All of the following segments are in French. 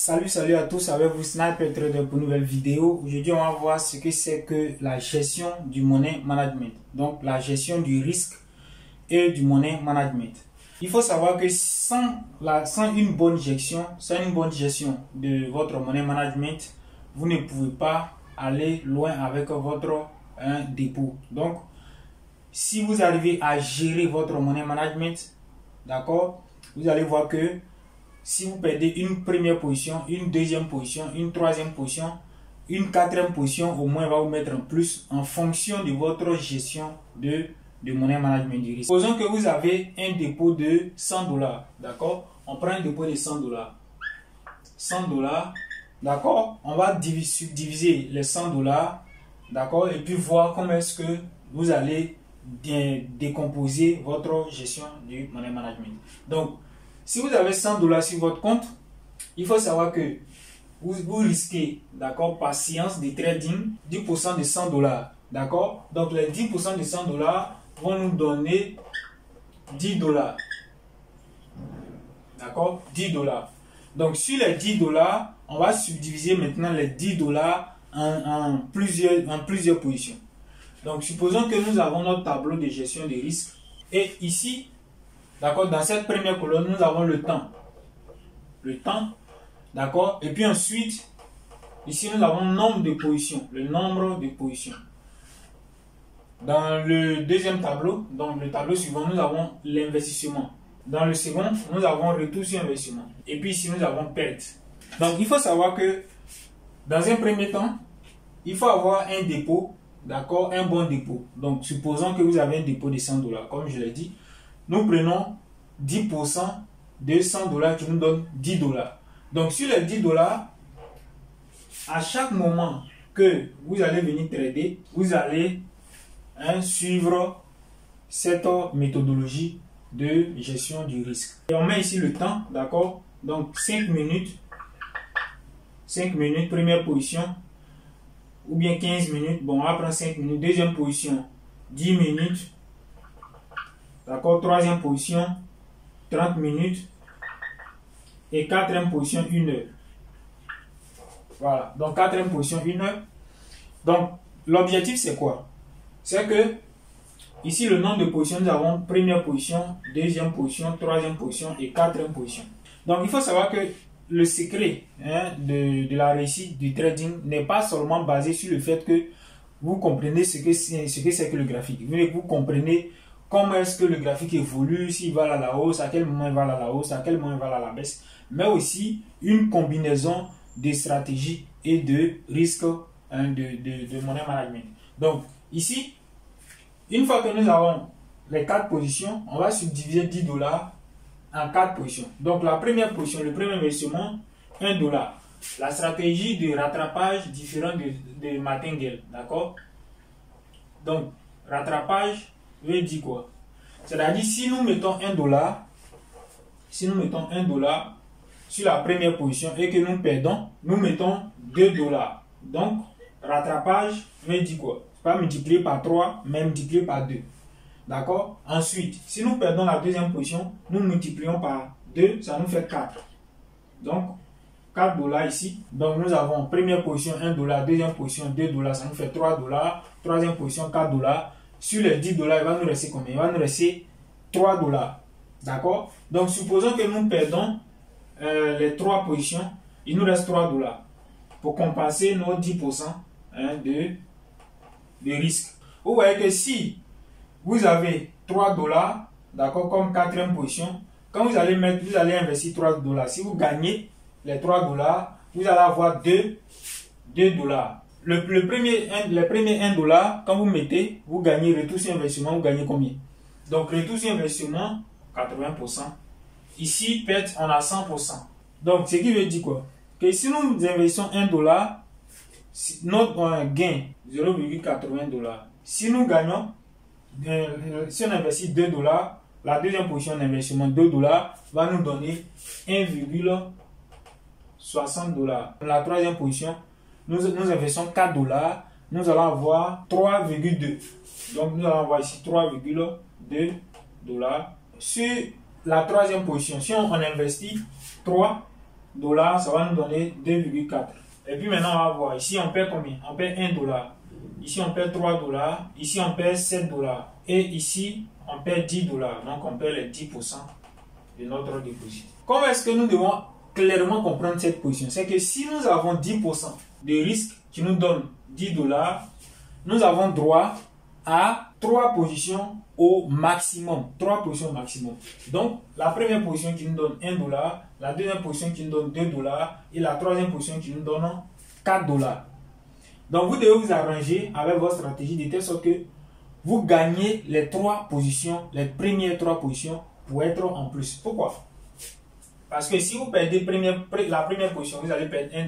Salut à tous, avec vous Sniper Trader pour une nouvelle vidéo. Aujourd'hui on va voir ce que c'est que la gestion du money management. Donc la gestion du risque et du money management. Il faut savoir que sans une bonne gestion, de votre money management, vous ne pouvez pas aller loin avec votre dépôt. Donc si vous arrivez à gérer votre money management, d'accord, vous allez voir que si vous perdez une première position, une deuxième position, une troisième position, une quatrième position, au moins va vous mettre en plus en fonction de votre gestion de money management du risque. Supposons que vous avez un dépôt de 100 $, d'accord? On prend un dépôt de 100 $. 100 $, d'accord? On va subdiviser les 100 $, d'accord? Et puis voir comment est-ce que vous allez décomposer votre gestion du money management. Donc, si vous avez 100 $ sur votre compte, il faut savoir que vous risquez, d'accord, par séance de trading, 10% de 100 $, d'accord. Donc les 10% de 100 $ vont nous donner 10 $, d'accord, 10 $. Donc sur les 10 $, on va subdiviser maintenant les 10 $ en plusieurs positions. Donc supposons que nous avons notre tableau de gestion des risques et ici, d'accord, dans cette première colonne, nous avons le temps. Le temps, d'accord. Et puis ensuite, ici, nous avons le nombre de positions. Le nombre de positions. Dans le deuxième tableau, donc le tableau suivant, nous avons l'investissement. Dans le second, nous avons retour sur investissement. Et puis ici, nous avons perte. Donc, il faut savoir que, dans un premier temps, il faut avoir un dépôt, d'accord, un bon dépôt. Donc, supposons que vous avez un dépôt de 100 $, comme je l'ai dit. Nous prenons 10% de 100 $ qui nous donne 10 $. Donc sur les 10 $, à chaque moment que vous allez venir trader, vous allez suivre cette méthodologie de gestion du risque. Et on met ici le temps, d'accord? Donc 5 minutes, première position, ou bien 15 minutes, bon on va prendre 5 minutes, deuxième position, 10 minutes, d'accord, troisième position, 30 minutes. Et quatrième position, 1 heure. Voilà. Donc, quatrième position, 1 heure. Donc, l'objectif, c'est quoi? C'est que, ici, le nombre de positions, nous avons première position, deuxième position, troisième position et quatrième position. Donc, il faut savoir que le secret de la réussite du trading n'est pas seulement basé sur le fait que vous comprenez ce que c'est que le graphique. Vous comprenez comment est-ce que le graphique évolue, s'il va à la hausse, à quel moment il va à la hausse, à quel moment il va à la baisse, mais aussi une combinaison de stratégies et de risques de money management. Donc, ici, une fois que nous avons les 4 positions, on va subdiviser 10 $ en 4 positions. Donc, la première position, le premier investissement, 1 $. La stratégie de rattrapage différente de Martingale, d'accord? Donc, rattrapage veut dire quoi? C'est-à-dire, si nous mettons 1 $, sur la première position et que nous perdons, nous mettons 2 $. Donc, rattrapage veut dire quoi? Pas multiplié par 3, mais multiplié par 2. D'accord? Ensuite, si nous perdons la deuxième position, nous multiplions par 2, ça nous fait 4. Donc, 4 $ ici. Donc, nous avons première position 1 $, deuxième position 2 $, ça nous fait 3 $. Troisième position 4 $. Sur les 10 $, il va nous rester combien? Il va nous rester 3 $. D'accord? Donc, supposons que nous perdons les 3 positions. Il nous reste 3 $ pour compenser nos 10% de risque. Vous voyez que si vous avez 3 $, d'accord, comme quatrième position, quand vous allez investir 3 $, si vous gagnez les 3 $, vous allez avoir 2 $. Le premier 1 $, quand vous mettez, vous gagnez retour sur investissement, vous gagnez combien? Donc, retour sur investissement, 80%. Ici, perte, on a 100%. Donc, ce qui veut dire quoi? Que si nous investissons 1 $, notre gain, 0,80 $. Si nous gagnons, si on investit 2 $, la deuxième position d'investissement, 2 $ va nous donner 1,60 $. La troisième position, nous investissons 4 $, nous allons avoir 3,2. Donc, nous allons avoir ici 3,2 $. Sur la troisième position, si on investit 3, $, ça va nous donner 2,4. Et puis maintenant, on va voir. Ici, on paie combien? On paie $1. Ici, on paie $3. Ici, on paie $7. Et ici, on paie $10. Donc, on paie les 10% de notre dépôt. Comment est-ce que nous devons clairement comprendre cette position? C'est que si nous avons 10% de risque qui nous donne $10, nous avons droit à 3 positions au maximum. 3 positions au maximum. Donc, la première position qui nous donne $1, la deuxième position qui nous donne $2 et la troisième position qui nous donne $4. Donc, vous devez vous arranger avec votre stratégie de telle sorte que vous gagnez les 3 positions, les premières 3 positions pour être en plus. Pourquoi? Parce que si vous perdez la première position, vous allez perdre $1.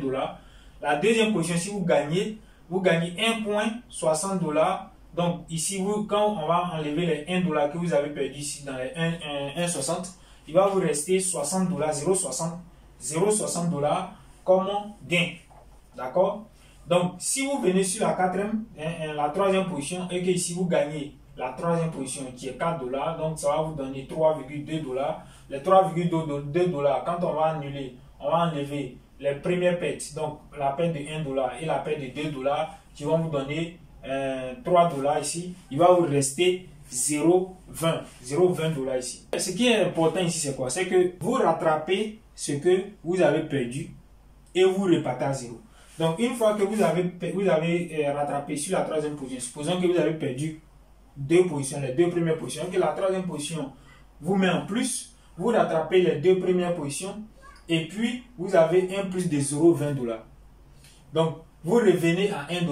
La deuxième position, si vous gagnez 1,60$. Donc ici, quand on va enlever les $1 que vous avez perdu ici dans les 1,60$, il va vous rester $60, 0,60$ comme gain. D'accord? Donc si vous venez sur la troisième position et que ici vous gagnez la troisième position qui est $4, donc ça va vous donner $3,2. Les $3,2, quand on va enlever les premières pertes, donc la perte de $1 et la perte de $2 qui vont vous donner $3 ici, il va vous rester 0,20$ ici. Ce qui est important ici, c'est quoi? C'est que vous rattrapez ce que vous avez perdu et vous repartez à 0. Donc, une fois que vous avez rattrapé sur la troisième position, supposons que vous avez perdu 2 positions, les 2 premières positions, que la troisième position vous met en plus, vous rattrapez les 2 premières positions et puis vous avez un plus de 0,20$. Donc, vous revenez à $1.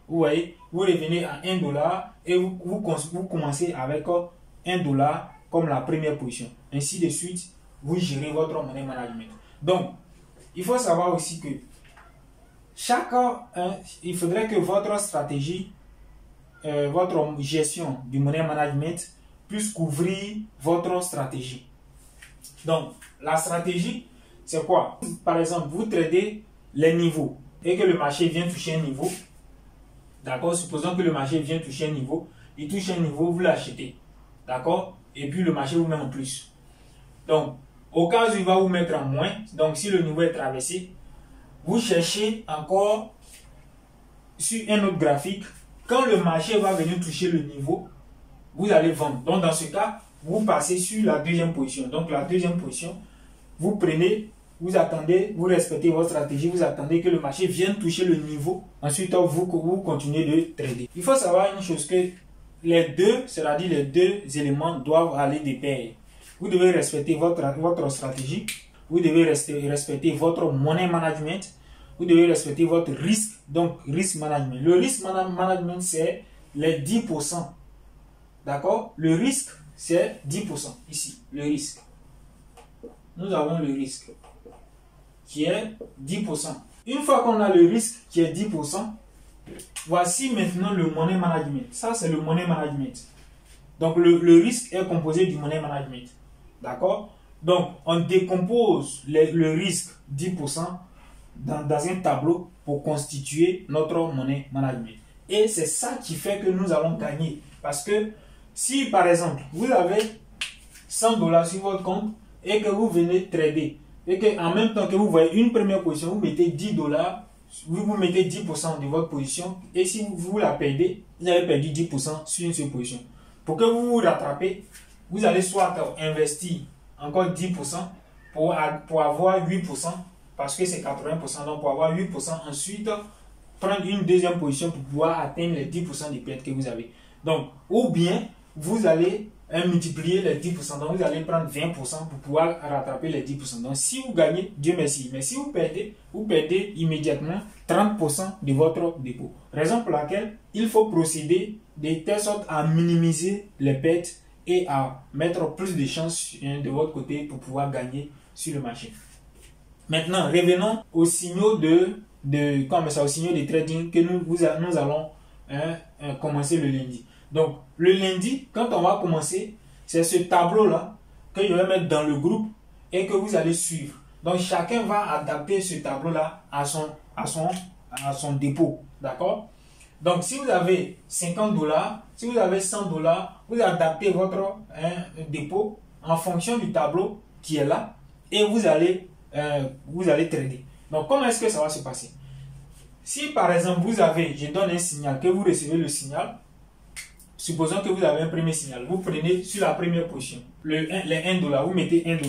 Vous voyez, vous revenez à $1 et vous commencez avec $1 comme la première position. Ainsi de suite, vous gérez votre money management. Donc, il faut savoir aussi que il faudrait que votre stratégie, votre gestion du money management puisse couvrir votre stratégie. Donc, la stratégie, c'est quoi? Par exemple, vous tradez les niveaux et que le marché vient toucher un niveau. D'accord? Supposons que le marché vient toucher un niveau. Il touche un niveau, vous l'achetez. D'accord? Et puis le marché vous met en plus. Donc, au cas où il va vous mettre en moins, donc si le niveau est traversé, vous cherchez encore sur un autre graphique. Quand le marché va venir toucher le niveau, vous allez vendre. Donc, dans ce cas, vous passez sur la deuxième position. Donc, la deuxième position, vous prenez, vous attendez, vous respectez votre stratégie, vous attendez que le marché vienne toucher le niveau. Ensuite, vous continuez de trader. Il faut savoir une chose, que les deux, c'est-à-dire les 2 éléments doivent aller de pair. Vous devez respecter votre stratégie, vous devez respecter votre money management, vous devez respecter votre risque, donc risk management. Le risk management, c'est les 10%. D'accord? Le risque, c'est 10%. Ici, le risque. Nous avons le risque qui est 10%. Une fois qu'on a le risque qui est 10%, voici maintenant le money management. Ça, c'est le money management. Donc, le risque est composé du money management. D'accord? Donc, on décompose le risque 10% dans un tableau pour constituer notre money management. Et c'est ça qui fait que nous allons gagner. Parce que si, par exemple, vous avez $100 sur votre compte et que vous venez trader, et qu'en même temps que vous voyez une première position, vous mettez $10, vous mettez 10% de votre position, et si vous la perdez, vous avez perdu 10% sur une seule position. Pour que vous vous rattrapez, vous allez soit investir encore 10% pour avoir 8%, parce que c'est 80%, donc pour avoir 8%, ensuite prendre une deuxième position pour pouvoir atteindre les 10% de pertes que vous avez. Donc, ou bien, vous allez multiplier les 10%, donc vous allez prendre 20% pour pouvoir rattraper les 10%. Donc, si vous gagnez, Dieu merci. Mais si vous perdez immédiatement 30% de votre dépôt. Raison pour laquelle il faut procéder de telle sorte à minimiser les pertes et à mettre plus de chances de votre côté pour pouvoir gagner sur le marché. Maintenant, revenons aux signaux aux signaux de trading que nous allons commencer le lundi. Donc, le lundi, quand on va commencer, c'est ce tableau-là que je vais mettre dans le groupe et que vous allez suivre. Donc, chacun va adapter ce tableau-là à son dépôt. D'accord? Donc, si vous avez $50, si vous avez $100, vous adaptez votre dépôt en fonction du tableau qui est là et vous allez vous allez trader. Donc, comment est-ce que ça va se passer? Si par exemple, vous avez, je donne un signal, que vous recevez le signal, supposons que vous avez un premier signal, vous prenez sur la première position, les $1, vous mettez $1.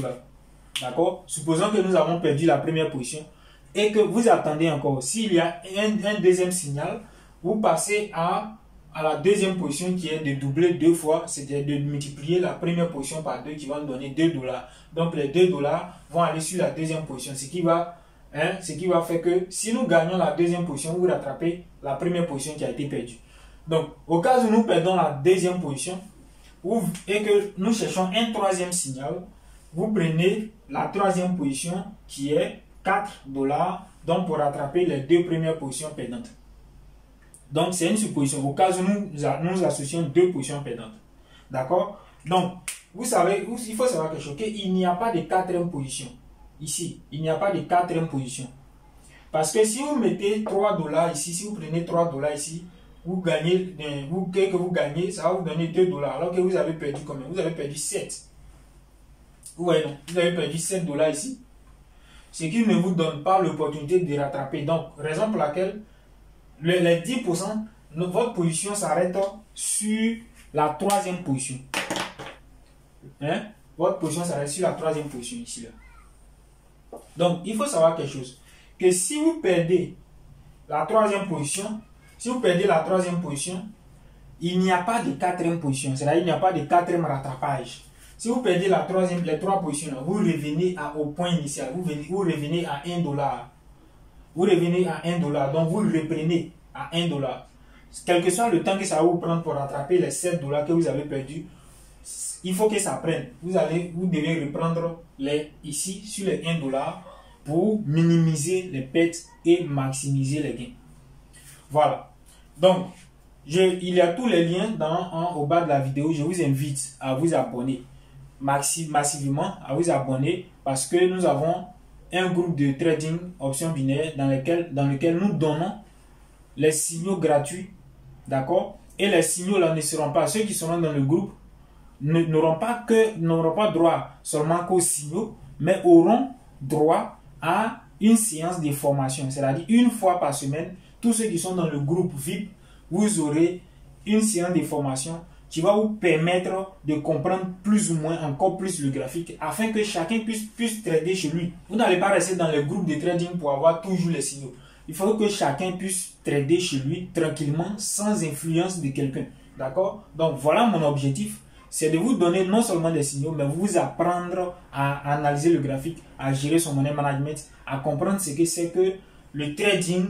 D'accord? Supposons que nous avons perdu la première position et que vous attendez encore. S'il y a un deuxième signal, vous passez à la deuxième position qui est de doubler 2 fois, c'est-à-dire de multiplier la première position par 2 qui va nous donner $2. Donc les $2 vont aller sur la deuxième position, ce qui va faire que si nous gagnons la deuxième position, vous rattrapez la première position qui a été perdue. Donc au cas où nous perdons la deuxième position et que nous cherchons un troisième signal, vous prenez la troisième position qui est $4, donc pour rattraper les 2 premières positions perdantes. Donc c'est une supposition au cas où nous associons 2 positions perdantes. D'accord? Donc vous savez, il faut savoir quelque chose, qu'il n'y a pas de quatrième position. Ici, il n'y a pas de quatrième position. Parce que si vous mettez $3 ici, si vous prenez $3 ici, vous gagnez, que vous gagnez, ça va vous donner $2. Alors que vous avez perdu combien? Vous avez perdu 7. Vous voyez, donc, vous avez perdu $7 ici. Ce qui ne vous donne pas l'opportunité de rattraper. Donc, raison pour laquelle les 10%, votre position s'arrête sur la troisième position. Hein? Votre position s'arrête sur la troisième position ici. Là. Donc, il faut savoir quelque chose. Que si vous perdez la troisième position, il n'y a pas de quatrième position. C'est-à-dire, il n'y a pas de quatrième rattrapage. Si vous perdez les 3 positions, là, vous revenez au point initial. Vous revenez à $1. Vous revenez à $1. Donc, vous reprenez à $1. Quel que soit le temps que ça va vous prendre pour rattraper les $7 que vous avez perdus, il faut que ça prenne. Vous devez reprendre ici sur les $1 pour minimiser les pertes et maximiser les gains. Voilà. Donc, il y a tous les liens au bas de la vidéo. Je vous invite à vous abonner massivement, à vous abonner parce que nous avons un groupe de trading options binaires dans lequel nous donnons les signaux gratuits. D'accord? Et les signaux là ne seront pas, ceux qui seront dans le groupe n'auront pas droit seulement qu'aux signaux, mais auront droit à une séance de formation. C'est-à-dire une fois par semaine, tous ceux qui sont dans le groupe VIP, vous aurez une séance de formation qui va vous permettre de comprendre plus ou moins encore plus le graphique afin que chacun puisse trader chez lui. Vous n'allez pas rester dans le groupe de trading pour avoir toujours les signaux. Il faut que chacun puisse trader chez lui tranquillement sans influence de quelqu'un. D'accord? Donc voilà mon objectif. C'est de vous donner non seulement des signaux, mais vous apprendre à analyser le graphique, à gérer son money management, à comprendre ce que c'est que le trading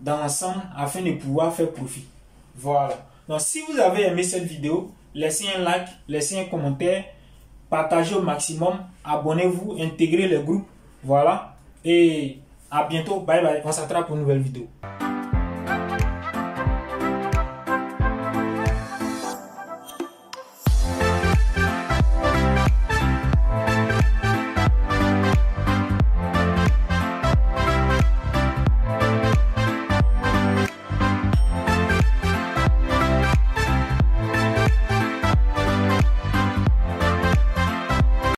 dans l'ensemble afin de pouvoir faire profit. Voilà. Donc si vous avez aimé cette vidéo, laissez un like, laissez un commentaire, partagez au maximum, abonnez-vous, intégrez le groupe. Voilà. Et à bientôt. Bye bye. On s'attrape pour une nouvelle vidéo.